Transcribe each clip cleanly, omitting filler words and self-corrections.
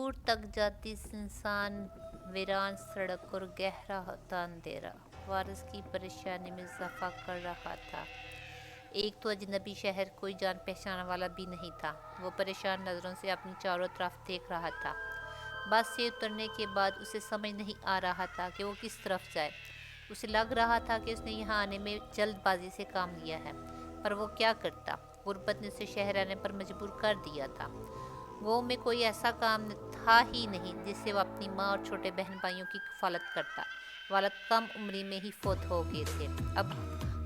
دور تک جاتی سنسان ویران سڑک اور گہرا ہوتا اندھیرا وارث کی پریشانی میں اضافہ کر رہا تھا۔ ایک تو اجنبی شہر، کوئی جان پہچان والا بھی نہیں تھا۔ وہ پریشان نظروں سے اپنی چاروں طرف دیکھ رہا تھا۔ بس سے اترنے کے بعد اسے سمجھ نہیں آ رہا تھا کہ وہ کس طرف جائے۔ اسے لگ رہا تھا کہ اس نے یہاں آنے میں جلد بازی سے کام لیا ہے، پر وہ کیا کرتا؟ غربت نے اسے شہر آنے پر مجبور کر دیا تھا۔ گاؤں میں کوئی ایسا کام تھا ہی نہیں جس سے وہ اپنی ماں اور چھوٹے بہن بھائیوں کی کفالت کرتا۔ والد کم عمری میں ہی فوت ہو گئے تھے۔ اب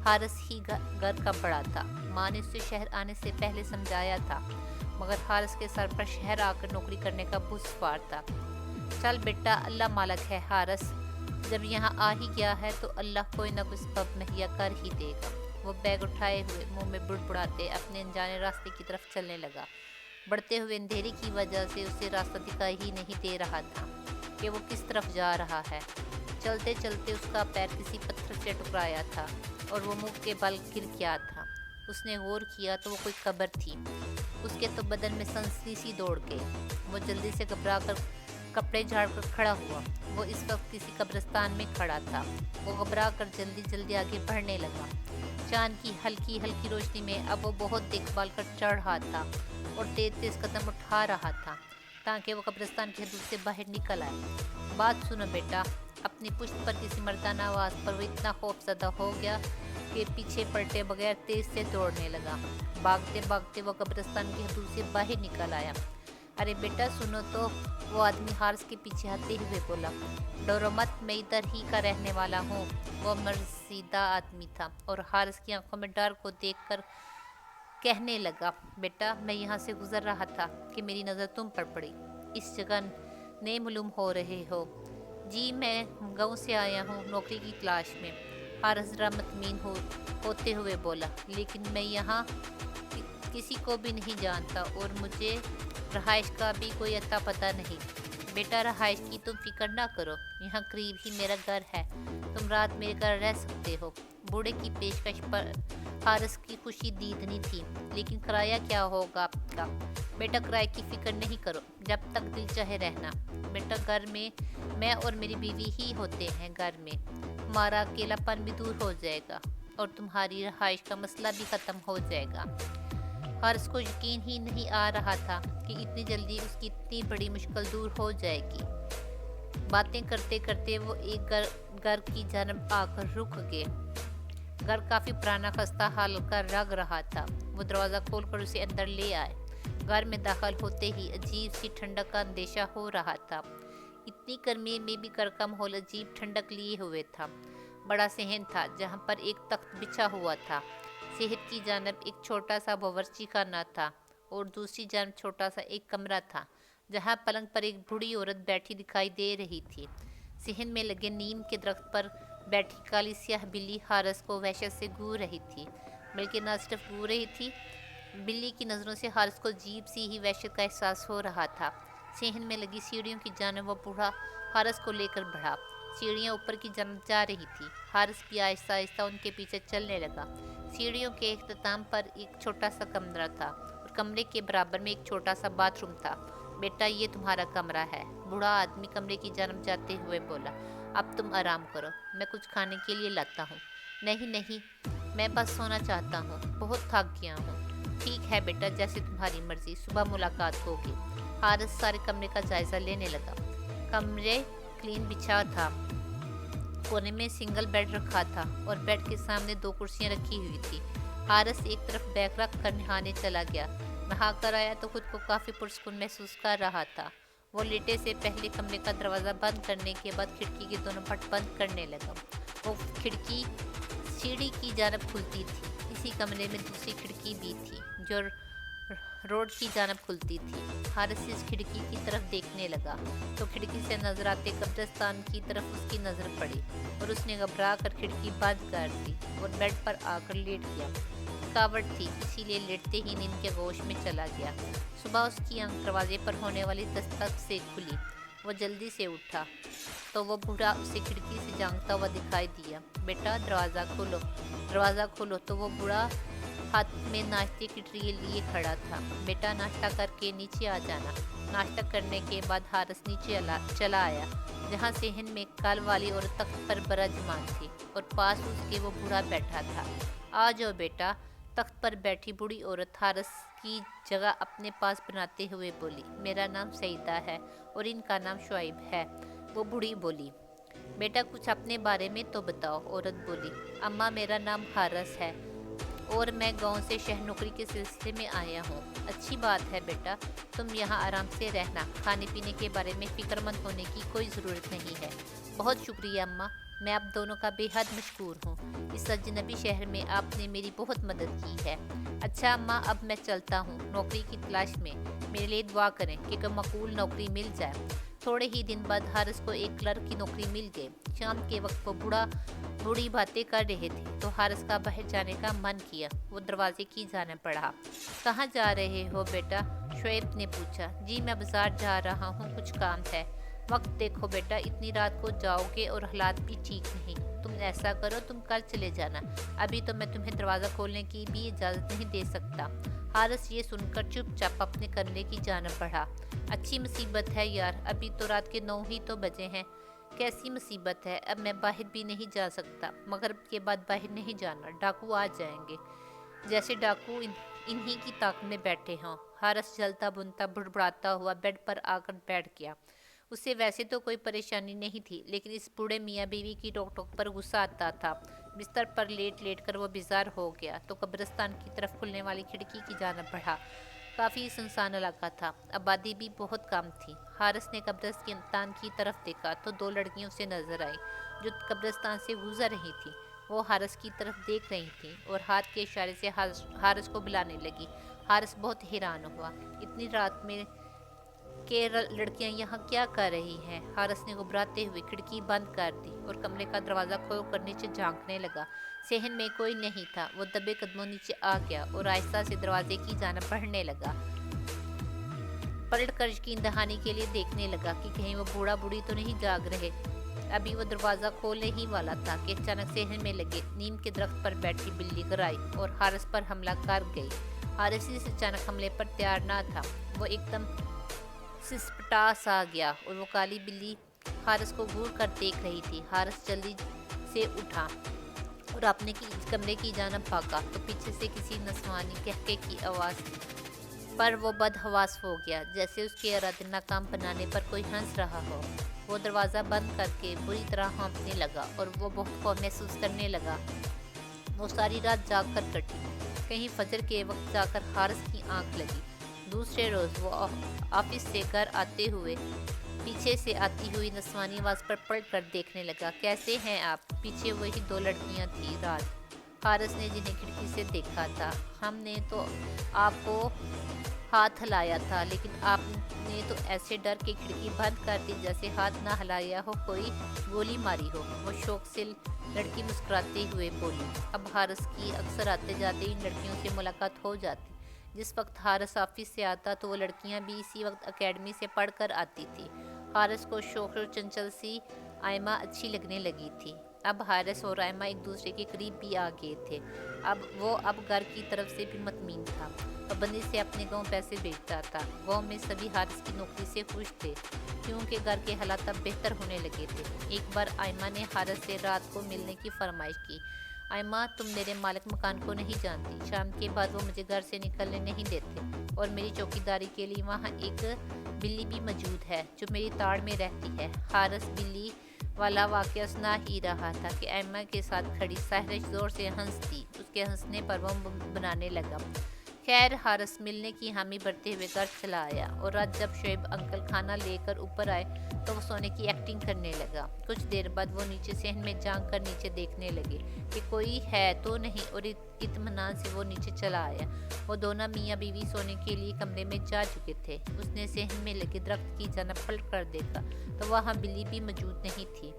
حارث ہی گھر کا بڑا تھا۔ ماں نے اسے شہر آنے سے پہلے سمجھایا تھا، مگر حارث کے سر پر شہر آ کر نوکری کرنے کا بوجھ سوار تھا۔ چل بیٹا، اللہ مالک ہے حارث، جب یہاں آ ہی گیا ہے تو اللہ کوئی نہ کوئی سبب مہیا کر ہی دے گا۔ وہ بیگ اٹھائے ہوئے منہ میں بڑبڑاتے اپنے انجانے راستے کی طرف چلنے لگا۔ بڑھتے ہوئے اندھیرے کی وجہ سے اسے راستہ دکھائی ہی نہیں دے رہا تھا کہ وہ کس طرف جا رہا ہے۔ چلتے چلتے اس کا پیر کسی پتھر سے ٹکرایا تھا اور وہ منہ کے بل گر گیا تھا۔ اس نے غور کیا تو وہ کوئی قبر تھی۔ اس کے تو بدن میں سنسنی سی دوڑ گئی۔ وہ جلدی سے گھبرا کر کپڑے جھاڑ کر کھڑا ہوا۔ وہ اس وقت کسی قبرستان میں کھڑا تھا۔ وہ گھبرا کر جلدی جلدی آگے بڑھنے لگا۔ چاند کی ہلکی ہلکی روشنی میں اب وہ بہت دیکھ بھال کر چڑھ رہا تھا اور تیز تیز قدم اٹھا رہا تھا تاکہ وہ قبرستان کی حدود سے باہر نکل آئے۔ بات سنو بیٹا۔ اپنی پشت پر کسی مردانہ آواز پر وہ اتنا خوف زدہ ہو گیا کہ پیچھے پلٹے بغیر تیز سے دوڑنے لگا۔ بھاگتے بھاگتے وہ قبرستان کی حدود سے باہر نکل آیا۔ ارے بیٹا سنو تو، وہ آدمی حارث کے پیچھے آتے ہوئے بولا۔ ڈرو مت، میں ادھر ہی کا رہنے والا ہوں۔ وہ مرزیدہ آدمی تھا اور حارث کی آنکھوں میں ڈر کو دیکھ کر کہنے لگا، بیٹا میں یہاں سے گزر رہا تھا کہ میری نظر تم پر پڑی۔ اس جگہ نئے معلوم ہو رہے ہو؟ جی میں گاؤں سے آیا ہوں نوکری کی تلاش میں، حارث ذرا مطمئن ہوتے ہوئے بولا، لیکن میں یہاں کسی کو بھی نہیں جانتا اور مجھے رہائش کا بھی کوئی اتا پتہ نہیں۔ بیٹا رہائش کی تم فکر نہ کرو، یہاں قریب ہی میرا گھر ہے، تم رات میرے گھر رہ سکتے ہو۔ بوڑھے کی پیشکش پر حارث کی خوشی دیدنی تھی، لیکن کرایہ کیا ہوگا آپ کا؟ بیٹا کرائے کی فکر نہیں کرو، جب تک دل چاہے رہنا۔ بیٹا گھر میں اور میری بیوی ہی ہوتے ہیں، گھر میں ہمارا اکیلا پن بھی دور ہو جائے گا اور تمہاری رہائش کا مسئلہ بھی ختم ہو جائے گا۔ حارث کو یقین ہی نہیں آ رہا تھا کہ اتنی جلدی اس کی اتنی بڑی مشکل دور ہو جائے گی۔ باتیں کرتے کرتے وہ ایک گھر کی جانب آ کر رک گئے۔ گھر کافی پرانا خستہ حال کا لگ رہا تھا۔ وہ دروازہ کھول کر اسے اندر لے آئے۔ گھر میں داخل ہوتے ہی عجیب سی ٹھنڈک کا اندیشہ ہو رہا تھا۔ اتنی گرمی میں بھی گھر کا ماحول عجیب ٹھنڈک لیے ہوئے تھا۔ بڑا صحن تھا جہاں پر ایک تخت بچھا ہوا تھا۔ صحن کی جانب ایک چھوٹا سا باورچی خانہ تھا اور دوسری جانب چھوٹا سا ایک کمرہ تھا جہاں پلنگ پر ایک بوڑھی عورت بیٹھی دکھائی دے رہی تھی۔ صحن میں لگے نیم کے درخت پر بیٹھی کالی سیاہ بلی حارث کو وحشت سے گھور رہی تھی، بلکہ نہ صرف گھور رہی تھی، بلی کی نظروں سے حارث کو عجیب سی ہی وحشت کا احساس ہو رہا تھا۔ صحن میں لگی سیڑھیوں کی جانب وہ بوڑھا حارث کو لے کر بڑھا۔ سیڑھیاں اوپر کی جانب جا رہی تھی۔ حارث بھی آہستہ آہستہ ان کے پیچھے چلنے لگا۔ سیڑھیوں کے اختتام پر ایک چھوٹا سا کمرہ تھا اور کمرے کے برابر میں ایک چھوٹا سا باتھ روم تھا۔ بیٹا یہ تمہارا کمرہ ہے، بوڑھا آدمی کمرے کی جانب جاتے ہوئے بولا۔ اب تم آرام کرو، میں کچھ کھانے کے لیے لاتا ہوں۔ نہیں نہیں، میں بس سونا چاہتا ہوں، بہت تھک گیا ہوں۔ ٹھیک ہے بیٹا، جیسے تمہاری مرضی، صبح ملاقات ہوگی۔ حارث سارے کمرے کا جائزہ لینے لگا۔ کمرے کلین بچھا تھا، کونے میں سنگل بیڈ رکھا تھا اور بیڈ کے سامنے 2 کرسیاں رکھی ہوئی تھی۔ حارث ایک طرف بیگ رکھ کر نہانے چلا گیا۔ نہا کر آیا تو خود کو کافی پرسکون محسوس کر رہا تھا۔ وہ لیٹے سے پہلے کمرے کا دروازہ بند کرنے کے بعد کھڑکی کے دونوں پٹ بند کرنے لگا۔ وہ کھڑکی سیڑھی کی جانب کھلتی تھی۔ اسی کمرے میں دوسری کھڑکی بھی تھی جو روڈ کی جانب کھلتی تھی۔ حارث اس کھڑکی کی طرف دیکھنے لگا تو کھڑکی سے نظر آتے قبرستان کی طرف اس کی نظر پڑی اور اس نے گھبرا کر کھڑکی بند کر دی اور بیڈ پر آ کر لیٹ گیا۔ تھکاوٹ تھی، اسی لیے لیٹتے ہی نیند کے گوش میں چلا گیا۔ صبح اس کی آنکھ دروازے پر ہونے والی دستک سے کھلی۔ وہ جلدی سے اٹھا تو وہ بوڑھا اسے کھڑکی سے جھانکتا ہوا دکھائی دیا۔ بیٹا دروازہ کھولو، دروازہ کھولو۔ تو وہ بوڑھا हाथ में नाश्ते की ट्रे लिए खड़ा था। बेटा नाश्ता करके नीचे आ जाना। नाश्ता करने के बाद हारिस नीचे चला आया, जहाँ सेहन में कल वाली और तख्त पर बराजमान थी और पास उसके वो बूढ़ा बैठा था। आ जाओ बेटा। तख्त पर बैठी बूढ़ी औरत हारिस की जगह अपने पास बनाते हुए बोली, मेरा नाम सईदा है और इनका नाम शुआइब है। वो बूढ़ी बोली, बेटा कुछ अपने बारे में तो बताओ। औरत बोली, अम्मा मेरा नाम हारिस है और मैं गांव से शहर नौकरी के सिलसिले में आया हूँ। अच्छी बात है बेटा, तुम यहाँ आराम से रहना। खाने पीने के बारे में फिक्रमंद होने की कोई ज़रूरत नहीं है। बहुत शुक्रिया अम्मा, मैं आप दोनों का बेहद मशकूर हूँ। इस अजनबी शहर में आपने मेरी बहुत मदद की है। अच्छा अम्मा, अब मैं चलता हूँ नौकरी की तलाश में। मेरे लिए दुआ करें कि कोई मकबूल नौकरी मिल जाए। थोड़े ही दिन बाद हारिस को एक क्लर्क की नौकरी मिल गई। शाम के वक्त वो बूढ़ी बातें कर रहे थे तो हारिस का बाहर जाने का मन किया। वो दरवाजे की जाने पड़ा। कहाँ जा रहे हो बेटा? शुएब ने पूछा। जी मैं बाजार जा रहा हूँ, कुछ काम है। वक्त देखो बेटा, इतनी रात को जाओगे और हालात भी ठीक नहीं। तुम ऐसा करो, तुम कल चले जाना। अभी तो मैं तुम्हें दरवाज़ा खोलने की भी इजाज़त नहीं दे सकता। हारिस ये सुनकर चुपचाप अपने कमरे की जानिब बढ़ा। अच्छी मुसीबत है यार, अभी तो रात के 9 ही तो बजे हैं। कैसी मुसीबत है? अब मैं बाहर भी नहीं जा सकता। मगरिब के बाद बाहर नहीं जाना, डाकू आ जाएंगे। जैसे डाकू इन्हीं की ताक में बैठे हों। हारिस जलता बुनता बुड़बुड़ाता हुआ बेड पर आकर बैठ गया। उसे वैसे तो कोई परेशानी नहीं थी, लेकिन इस बूढ़े मियाँ बीवी की टोक टोक पर गुस्सा आता था। बिस्तर पर लेट लेट कर वो बेजार हो गया तो कब्रिस्तान की तरफ खुलने वाली खिड़की की जानिब बढ़ा। काफ़ी सुनसान इलाका था, आबादी भी बहुत कम थी। हारिस ने कब्रिस्तान की तरफ देखा तो 2 लड़कियों से नजर आई जो कब्रिस्तान से गुजर रही थी। वो हारिस की तरफ देख रही थी और हाथ के इशारे से हारिस को बुलाने लगी। हारिस बहुत हैरान हुआ। इतनी रात में के लड़कियां यहाँ क्या कर रही हैं? हारिस ने घबराते हुए खिड़की बंद कर दी और कमरे का दरवाज़ा खोल कर नीचे झांकने लगा। सेहन में कोई नहीं था। वो दबे कदमों नीचे आ गया और आहिस्ता से दरवाजे की जानिब बढ़ने लगा। पलट कर यकीन दहानी के लिए देखने लगा कि कहीं वो बूढ़ा बूढ़ी तो नहीं जाग रहे। अभी वो दरवाज़ा खोलने ही वाला था कि अचानक सेहन में लगे नीम के दरख्त पर बैठी बिल्ली गिराई और हारिस पर हमला कर गई। हारिस इस अचानक हमले पर तैयार ना था। वो एकदम सिसपटा सा गया और वो काली बिल्ली हारिस को घूर कर देख रही थी। हारिस जल्दी से उठा और अपने कमरे की जानिब भागा तो पीछे से किसी नस्वानी कहके की आवाज़ पर वो बदहवास हो गया, जैसे उसके इरादे नाकाम बनाने पर कोई हंस रहा हो। वो दरवाज़ा बंद करके बुरी तरह हाँफने लगा और वो बहुत खौफ महसूस करने लगा। वो सारी रात जाग कर कटी। कहीं फजर के वक्त जाकर हारिस की आंख लगी। दूसरे रोज़ वो ऑफिस से घर आते हुए पीछे से आती हुई नस्वानी आवाज़ पर पलट कर देखने लगा। कैसे हैं आप? पीछे वही 2 लड़कियां थी रात हारिस ने जिन्हें खिड़की से देखा था। हमने तो आपको हाथ हिलाया था, लेकिन आपने तो ऐसे डर के खिड़की बंद कर दी जैसे हाथ ना हिलाया हो कोई गोली मारी हो। वो शौक से लड़की मुस्कुराते हुए बोली। अब हारिस की अक्सर आते जाते इन लड़कियों से मुलाकात हो जाती। जिस वक्त हारिस ऑफिस से आता तो वो लड़कियां भी इसी वक्त एकेडमी से पढ़ कर आती थी। हारिस को शौक और चंचल सी आयमा अच्छी लगने लगी थी। अब हारिस और आयमा एक दूसरे के करीब भी आ गए थे। अब घर की तरफ से भी मतमीन था। पाबंदी से अपने गांव पैसे भेजता था। गांव में सभी हारिस की नौकरी से खुश थे क्योंकि घर के हालात अब बेहतर होने लगे थे। एक बार आयमा ने हारिस से रात को मिलने की फरमाइश की। आयमा, तुम मेरे मालिक मकान को नहीं जानती। शाम के बाद वो मुझे घर से निकलने नहीं देते और मेरी चौकीदारी के लिए वहाँ एक बिल्ली भी मौजूद है जो मेरी ताड़ में रहती है। हारिस बिल्ली वाला वाक़या सुना ही रहा था कि आयमा के साथ खड़ी सहरिश ज़ोर से हंसती। उसके हंसने पर वो बनाने लगा। खैर, हारिस मिलने की हामी भरते हुए घर चला आया और रात जब शुएब अंकल खाना लेकर ऊपर आए तो वो सोने की एक्टिंग करने लगा। कुछ देर बाद वो नीचे सहन में झांक कर नीचे देखने लगे कि कोई है तो नहीं और इत्मीनान से वो नीचे चला आया। वो दोनों मियाँ बीवी सोने के लिए कमरे में जा चुके थे। उसने सहन में लगे दरख्त की जानिब पलट कर देखा तो वहाँ बिल्ली भी मौजूद नहीं थी।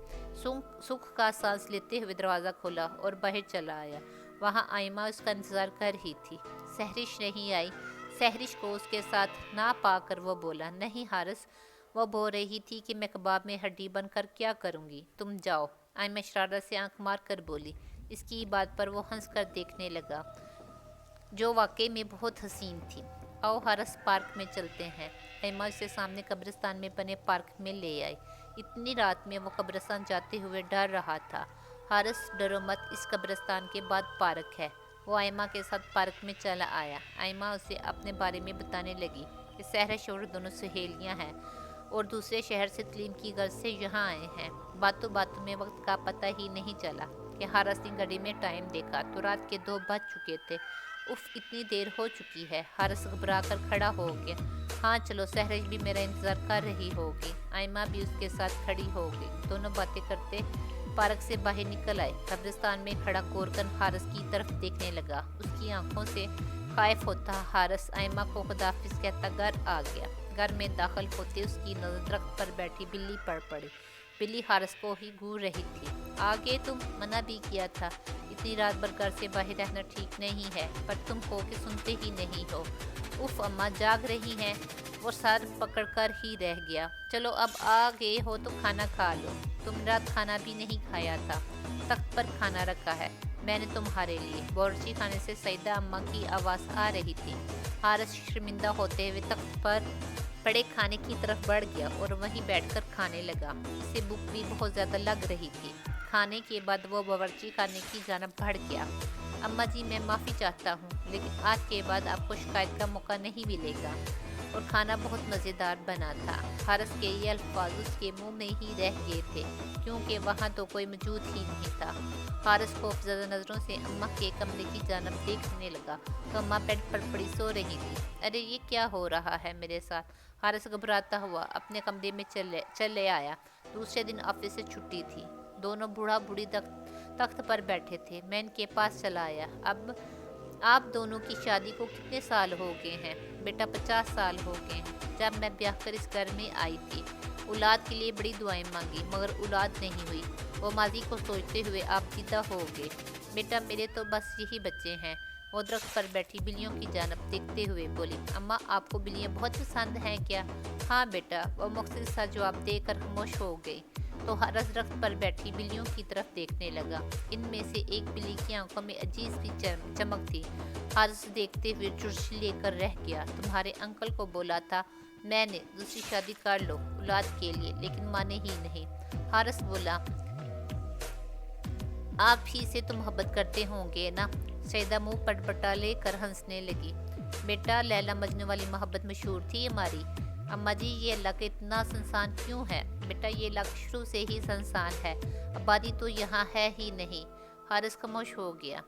सुख का सांस लेते हुए दरवाज़ा खोला और बाहर चला आया। वहाँ आयमा उसका इंतज़ार कर ही थी। सहरिश नहीं आई। सहरिश को उसके साथ ना पाकर वो बोला, नहीं हारिस। वो बोल रही थी कि मैं कबाब में हड्डी बनकर क्या करूँगी, तुम जाओ। आयमा शरारत से आंख मार कर बोली। इसकी बात पर वो हंस कर देखने लगा। जो वाकई में बहुत हसीन थी। आओ हारस, पार्क में चलते हैं। एमा उसे सामने कब्रिस्तान में बने पार्क में ले आई। इतनी रात में वो कब्रिस्तान जाते हुए डर रहा था। हारस, डरो मत, इस कब्रिस्तान के बाद पार्क है। वो आयमा के साथ पार्क में चला आया। आयमा उसे अपने बारे में बताने लगी कि सहरा शोहर दोनों सहेलियां हैं और दूसरे शहर से तलीम की गर्ज से यहाँ आए हैं। बातों बातों में वक्त का पता ही नहीं चला कि हारस ने घड़ी में टाइम देखा तो रात के 2 बज चुके थे। उफ, इतनी देर हो चुकी है। हारस घबरा कर खड़ा हो गया। हाँ चलो, सहरज भी मेरा इंतज़ार कर रही होगी। आयमा भी उसके साथ खड़ी हो गई। दोनों बातें करते पार्क से बाहर निकल आए। कब्रिस्तान में खड़ा कोरकन हारस की तरफ देखने लगा। उसकी आंखों से खाइफ होता हारस आयमा को खुदाफिज कहता घर आ गया। घर में दाखिल होते उसकी नजर दरख्त पर बैठी बिल्ली पर पड़ी। बिल्ली हारस को ही घूर रही थी। आगे तुम मना भी किया था, इतनी रात भर घर से बाहर रहना ठीक नहीं है, पर तुम हो के सुनते ही नहीं हो। उफ, अम्मा जाग रही हैं। वो सर पकड़कर ही रह गया। चलो अब आ गए हो तो खाना खा लो। तुम रात खाना भी नहीं खाया था। तख्त पर खाना रखा है मैंने तुम्हारे लिए। बावर्ची खाने से सईदा अम्मा की आवाज़ आ रही थी। हारस शर्मिंदा होते हुए तख्त पर पड़े खाने की तरफ बढ़ गया और वहीं बैठकर खाने लगा। इसे भूख भी बहुत ज़्यादा लग रही थी। खाने के बाद वो बावर्ची खाने की जानब बढ़ गया। अम्मा जी, मैं माफ़ी चाहता हूँ, लेकिन आज के बाद आपको शिकायत का मौका नहीं मिलेगा। और खाना बहुत मज़ेदार बना था। हारस के ये अल्फाज उसके मुंह में ही रह गए थे, क्योंकि वहाँ तो कोई मौजूद ही नहीं था। हारस खौफज़दा नज़रों से अम्मा के कमरे की जानब देखने लगा तो अम्मा बेड पर पड़ी सो रही थी। अरे ये क्या हो रहा है मेरे साथ? हारस घबराता हुआ अपने कमरे में चले आया। दूसरे दिन ऑफिस से छुट्टी थी। दोनों बूढ़ा बूढ़ी तख्त पर बैठे थे। मैं इनके पास चला आया। अब आप दोनों की शादी को कितने साल हो गए हैं? बेटा 50 साल हो गए हैं। जब मैं ब्याह कर इस घर में आई थी, औलाद के लिए बड़ी दुआएं मांगी, मगर औलाद नहीं हुई। वो माजी को सोचते हुए आप जिदा हो गए। बेटा मेरे तो बस यही बच्चे हैं। वो दरख्त पर बैठी बिल्लियों की जानब देखते हुए बोली, अम्मा आपको बिल्लियाँ बहुत पसंद हैं क्या? हाँ बेटा, वो मुख्तसर सा जवाब देकर खामोश हो गई। तो हारस दरख्त पर बैठी बिल्लियों की तरफ देखने लगा। इनमें से एक बिल्ली की आंखों में अजीब सी चमक थी। हारस देखते हुए चुर्शी लेकर रह गया। तुम्हारे अंकल को बोला था मैंने दूसरी शादी कर लो औलाद के लिए, लेकिन माने ही नहीं। हारस बोला, आप ही से तो मोहब्बत करते होंगे ना? सईदा मुंह पटपटा लेकर हंसने लगी। बेटा लैला मजनू वाली मोहब्बत मशहूर थी हमारी। अम्मा जी, ये इलाका इतना सुनसान क्यों है? बेटा ये इलाका शुरू से ही सुनसान है, आबादी तो यहाँ है ही नहीं। हारस खामोश हो गया।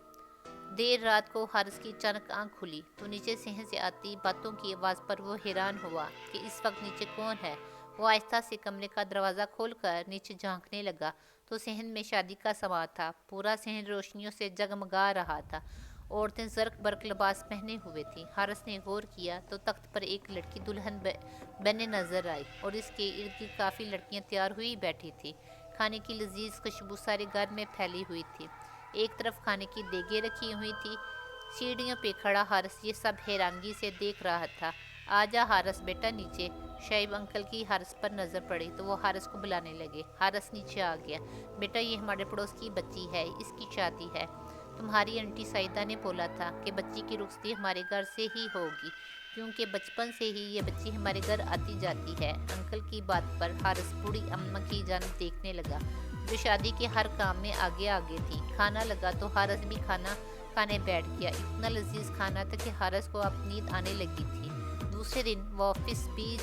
देर रात को हारस की अचानक आंख खुली तो नीचे सहन से आती बातों की आवाज़ पर वो हैरान हुआ कि इस वक्त नीचे कौन है। वो आहिस्ता से कमरे का दरवाज़ा खोलकर नीचे झांकने लगा तो सहन में शादी का समा था। पूरा सहन रोशनियों से जगमगा रहा था। औरतें जर्क बर्क लिबास पहने हुए थीं। हारस ने गौर किया तो तख्त पर एक लड़की दुल्हन बने नजर आई और इसके इर्द गिर्द काफ़ी लड़कियां तैयार हुई बैठी थी। खाने की लजीज खुशबू सारे घर में फैली हुई थी। एक तरफ खाने की देगे रखी हुई थी। सीढ़ियों पे खड़ा हारस ये सब हैरानगी से देख रहा था। आजा हारस बेटा नीचे। शाइब अंकल की हारस पर नज़र पड़ी तो वो हारस को बुलाने लगे। हारस नीचे आ गया। बेटा ये हमारे पड़ोस की बच्ची है, इसकी शादी है। तुम्हारी आंटी सईदा ने बोला था कि बच्ची की रुखसती हमारे घर से ही होगी, क्योंकि बचपन से ही ये बच्ची हमारे घर आती जाती है। अंकल की बात पर हारस बूढ़ी अम्मा की जानब देखने लगा, जो शादी के हर काम में आगे आगे थी। खाना लगा तो हारस भी खाना खाने बैठ गया। इतना लजीज खाना था कि हारस को अब नींद आने लगी थी। दूसरे दिन वो ऑफिस भी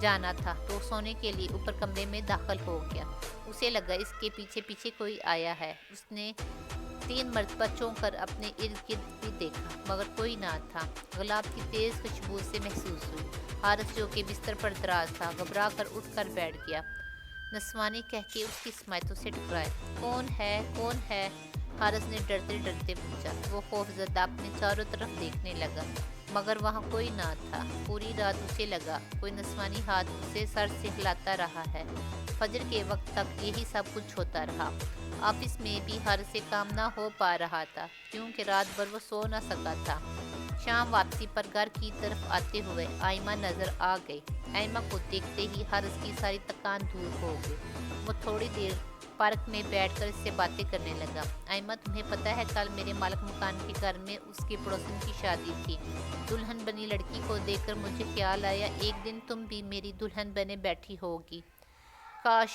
जाना था तो सोने के लिए ऊपर कमरे में दाखिल हो गया। उसे लगा इसके पीछे पीछे कोई आया है। उसने 3 मरतबा चौंक कर अपने इर्द गिर्द भी देखा, मगर कोई ना था। गुलाब की तेज खुशबू से महसूस हुई। हारस जो कि बिस्तर पर दराज था, घबरा कर उठ कर बैठ गया। नस्वानी कह के उसकी स्माइतों से टकराए। कौन है, कौन है? हारस ने डरते डरते पूछा। वो खौफजदा अपने चारों तरफ देखने लगा, मगर वहाँ कोई ना था। पूरी रात उसे लगा कोई नस्वानी हाथ उसे सर से हिलाता रहा है। फजर के वक्त तक यही सब कुछ होता रहा। ऑफिस में भी हारस से काम ना हो पा रहा था, क्योंकि रात भर वो सो न सका था। शाम वापसी पर घर की तरफ आते हुए आयमा नजर आ गई। आयमा को देखते ही हारस की सारी थकान दूर हो गई। वो थोड़ी देर पार्क में बैठकर इससे बातें करने लगा। आइमा, तुम्हें पता है कल मेरे मालिक मकान के घर में उसके पड़ोसन की शादी थी। दुल्हन बनी लड़की को देखकर मुझे ख्याल आया एक दिन तुम भी मेरी दुल्हन बने बैठी होगी। काश,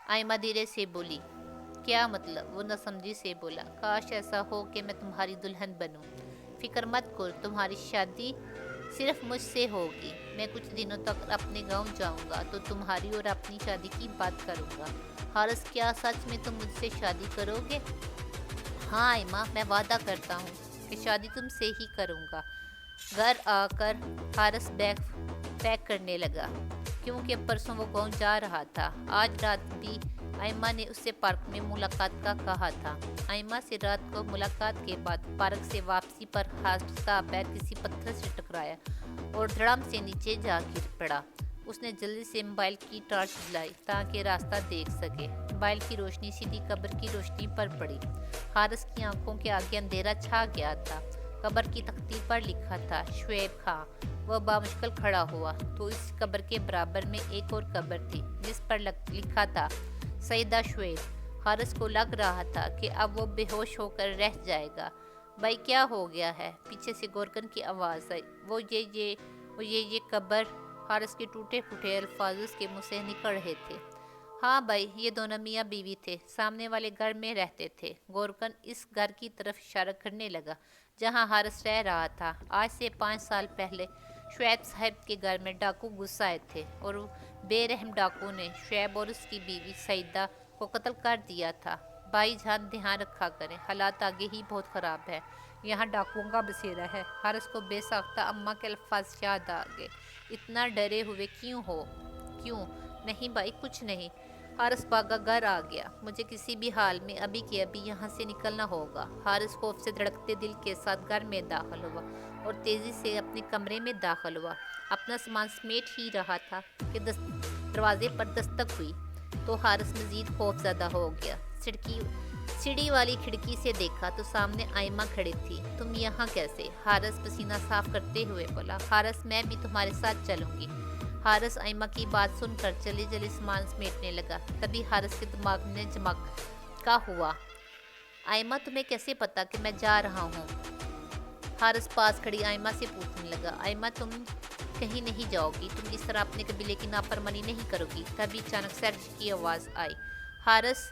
आइमा धीरे से बोली। क्या मतलब? वो नसमझी से बोला। काश ऐसा हो कि मैं तुम्हारी दुल्हन बनूं। फिक्र मत करो, तुम्हारी शादी सिर्फ मुझसे होगी। मैं कुछ दिनों तक अपने गांव जाऊंगा तो तुम्हारी और अपनी शादी की बात करूंगा। हारिस, क्या सच में तुम मुझसे शादी करोगे? हाँ आइमा, मैं वादा करता हूँ कि शादी तुमसे ही करूँगा। घर आकर हारिस बैग पैक करने लगा क्योंकि परसों वो गाँव जा रहा था। आज रात भी आइमा ने उससे पार्क में मुलाकात का कहा था। आइमा से रात को मुलाकात के बाद पार्क से वापसी पर हारिस का पैर किसी पत्थर से टकराया और धड़ाम से नीचे जा गिर पड़ा। उसने जल्दी से मोबाइल की टॉर्च जलाई ताकि रास्ता देख सके। मोबाइल की रोशनी सीधी कब्र की रोशनी पर पड़ी। हारिस की आंखों के आगे अंधेरा छा गया था। कब्र की तख्ती पर लिखा था शुएब खां। वह बामुश्किल खड़ा हुआ तो इस कब्र के बराबर में एक और कब्र थी जिस पर लिखा था सईदा शुएब। हारिस को लग रहा था कि अब वो बेहोश होकर रह जाएगा। भाई, क्या हो गया है? पीछे से गोरकन की आवाज़ आई। वो ये कब्र। हारिस के टूटे फूटे अल्फाज उसके मुंह से निकल रहे थे। हाँ भाई, ये दोनों मियाँ बीवी थे, सामने वाले घर में रहते थे। गोरकन इस घर की तरफ इशारा करने लगा जहाँ हारिस रह रहा था। आज से 5 साल पहले शुएब साहब के घर में डाकू घुस आए थे और बेरहम डाकू ने शुएब और उसकी बीवी सईदा को कत्ल कर दिया था। भाई जान, ध्यान रखा करें, हालात आगे ही बहुत ख़राब है। यहाँ डाकुओं का बसेरा है। हारिस को बेसाख्ता अम्मा के अल्फाज याद आ गए। इतना डरे हुए क्यों हो? क्यों? नहीं भाई, कुछ नहीं। हारिस भागा घर आ गया। मुझे किसी भी हाल में अभी के अभी यहाँ से निकलना होगा। हारिस खौफ से धड़कते दिल के साथ घर में दाखिल हुआ और तेज़ी से अपने कमरे में दाखिल हुआ। अपना सामान समेट ही रहा था कि दरवाजे पर दस्तक हुई तो हारिस मजीद खौफज़दा हो गया। सीढ़ी वाली खिड़की से देखा तो सामने आइमा खड़ी थी। तुम यहाँ कैसे? हारिस पसीना साफ करते हुए बोला। हारिस, मैं भी तुम्हारे साथ चलूंगी। हारिस आइमा की बात सुनकर जल्दी जल्दी सामान समेटने लगा। तभी हारिस के दिमाग में झटका हुआ। आइमा, तुम्हें कैसे पता कि मैं जा रहा हूँ? हारिस पास खड़ी आइमा से पूछने लगा। आइमा, तुम कहीं नहीं जाओगी, तुम इस तरह अपने कबीले की नाफरमानी नहीं करोगी। तभी अचानक सर्च की आवाज़ आई। हारिस,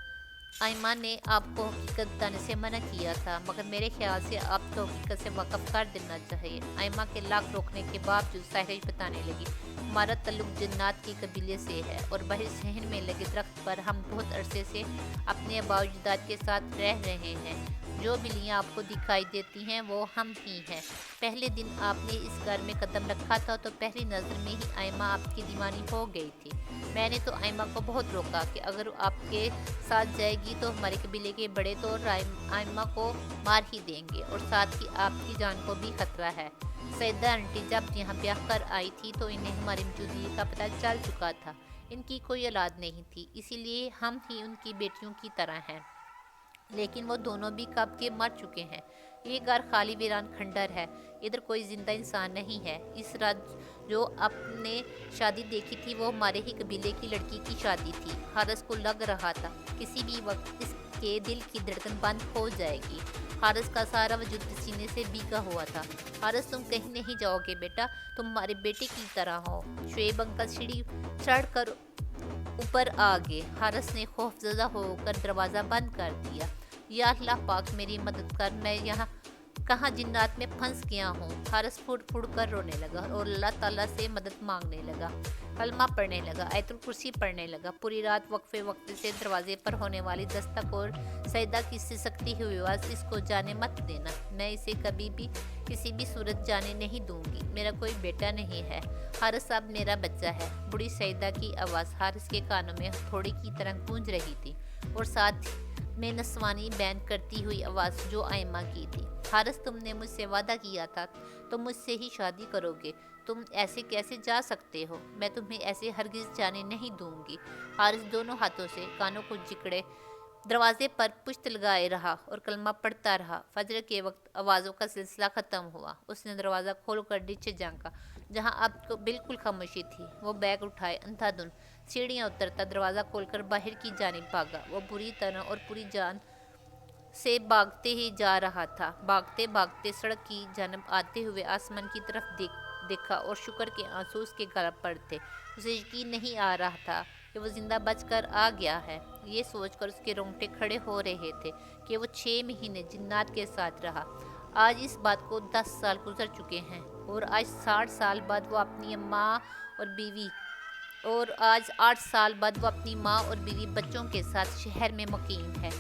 आइमा ने आपको हकीकत बताने से मना किया था, मगर मेरे ख्याल से आपको हकीकत से वाकफ कर देना चाहिए। आइमा के लाख रोकने के बावजूद साहिर बताने लगी। हमारा तल्लुक जन्नात के कबीले से है और बाहर शहर में लगे दरख्त पर हम बहुत अरसे से अपने आबाओ-अजदाद के साथ रह रहे हैं। जो बिल्लियाँ आपको दिखाई देती हैं वो हम ही हैं। पहले दिन आपने इस घर में कदम रखा था तो पहली नज़र में ही आइमा आपकी दीवानी हो गई थी। मैंने तो आइमा को बहुत रोका कि अगर आपके साथ जाएगी तो हमारे कबीले के बड़े तो आइमा को मार ही देंगे और साथ ही आपकी जान को भी खतरा है। सईदा आंटी जब यहाँ ब्याह कर आई थी तो इन्हें हमारी मौजूदगी का पता चल चुका था। इनकी कोई औलाद नहीं थी, इसीलिए हम ही उनकी बेटियों की तरह हैं। लेकिन वो दोनों भी कब के मर चुके हैं। ये घर खाली वीरान खंडर है, इधर कोई जिंदा इंसान नहीं है। इस रात जो आपने शादी देखी थी वो हमारे ही कबीले की लड़की की शादी थी। हारिस को लग रहा था किसी भी वक्त इसके दिल की धड़कन बंद हो जाएगी। हारिस का सारा वजूद पसीने से भीगा हुआ था। हारिस, तुम कहीं नहीं जाओगे बेटा, तुम हमारे बेटे की तरह हो। शुएब अंकल सीढ़ी चढ़ कर ऊपर आ गए। हारिस ने खौफजदा होकर दरवाज़ा बंद कर दिया। या अल्लाह पाक, मेरी मदद कर, मैं यहाँ कहाँ जिन्नात में फंस गया हूँ। हारिस फुड़ फुड़ कर रोने लगा और अल्लाह ताला से मदद मांगने लगा। कलमा पढ़ने लगा, आयतुल कुर्सी पढ़ने लगा। पूरी रात वक्फे वक्फे से दरवाजे पर होने वाली दस्तक और सईदा की सिसकती हुई आवाज़, इसको जाने मत देना, मैं इसे कभी भी किसी भी सूरत जाने नहीं दूंगी। मेरा कोई बेटा नहीं है, हारिस अब मेरा बच्चा है। बूढ़ी सईदा की आवाज़ हारिस के कानों में हथौड़े की तरह गूंज रही थी और साथ में नस्वानी बैन करती हुई आवाज़ जो आइमा की थी। हारिस, तुमने मुझसे वादा किया था तुम मुझसे ही शादी करोगे। तुम ऐसे कैसे जा सकते हो? मैं तुम्हें ऐसे हरगिज़ जाने नहीं दूंगी। हारिस दोनों हाथों से कानों को जिकड़े दरवाजे पर पुश्त लगाए रहा और कलमा पढ़ता रहा। फजर के वक्त आवाज़ों का सिलसिला ख़त्म हुआ। उसने दरवाज़ा खोल कर नीचे झांका जहां अब तो बिल्कुल खामोशी थी। वो बैग उठाए अंधाधुन सीढ़ियां उतरता दरवाज़ा खोलकर बाहर की जानिब भागा। वो बुरी तरह और पूरी जान से भागते ही जा रहा था। भागते भागते सड़क की जानिब आते हुए आसमान की तरफ देखा और शुक्र के आंसू उसके गाल पर थे। उसे यकीन नहीं आ रहा था कि वो जिंदा बचकर आ गया है। ये सोचकर उसके रोंगटे खड़े हो रहे थे कि वो 6 महीने जिन्नात के साथ रहा। आज इस बात को 10 साल गुजर चुके हैं और आज 60 साल बाद वो अपनी अम्मा और बीवी और आज 8 साल बाद वो अपनी माँ और बीवी बच्चों के साथ शहर में मुकीम है।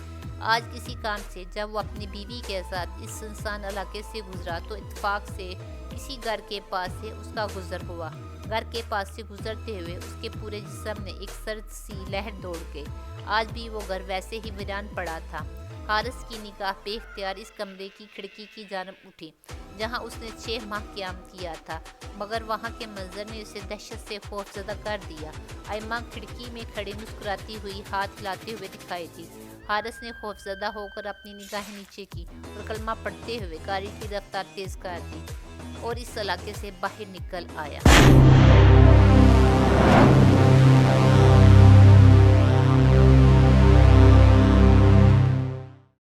आज किसी काम से जब वो अपनी बीवी के साथ इस सुनसान इलाके से गुजरा तो इत्तेफाक से इसी घर के पास से उसका गुजर हुआ। घर के पास से गुजरते हुए उसके पूरे जिस्म में एक सर्द सी लहर दौड़ गई। आज भी वो घर वैसे ही वीरान पड़ा था। हारिस की निगाह बेख्तियार इस कमरे की खिड़की की जानब उठी जहां उसने 6 माह क़याम किया था, मगर वहां के मंजर ने उसे दहशत से खौफजदा कर दिया। आयमा खिड़की में खड़ी मुस्कुराती हुई हाथ हिलाते हुए दिखाई दी। हारिस ने खौफजदा होकर अपनी निगाहें नीचे की और कलमा पढ़ते हुए गाड़ी की रफ्तार तेज कर दी और इस इलाके से बाहर निकल आया।